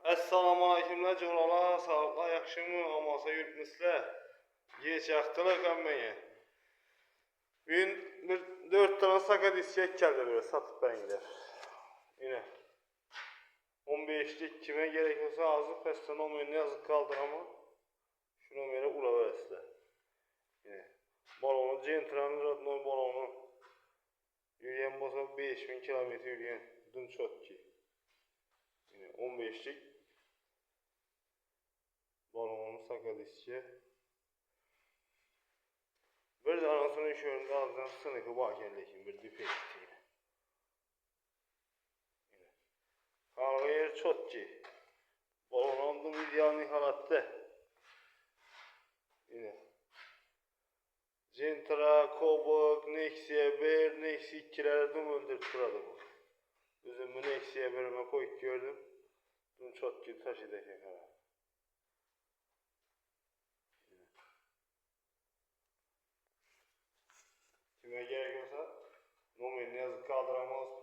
Assalamu alaykumlar jo'ralar, sağlıqlar yaxshimi? Amasa yurtmisizlar. Geç yaktılar kammaya. Bugün bir 4 tane sakat istek geldi böyle satıp bengiler. Yine 15'lik kime gerekiyorsa azı pesten olmayan yazık kaldır ama şuna göre ula veresizler. Yine balonu Centran'ın radnoy balonu yürüyen basa 5000 kilometre yürüyen dün çok ki. Yine 15'lik balonu sakat istek. Bir de anasının şöyle ağzından sınıkı bakerleşin bir düpek isteyin. Kalga yer çok ki. Balon aldım ideal nihalatta. Yine. Centra, Kobuk, Nexia 1, Nexia 2'lerden öldürüp duradı bu. Üzümü Nexia 1'ime koyup gördüm. Dün çok ki taşıdaki kadar. Kime gerekiyorsa numarayı yazıp kaldıramaz.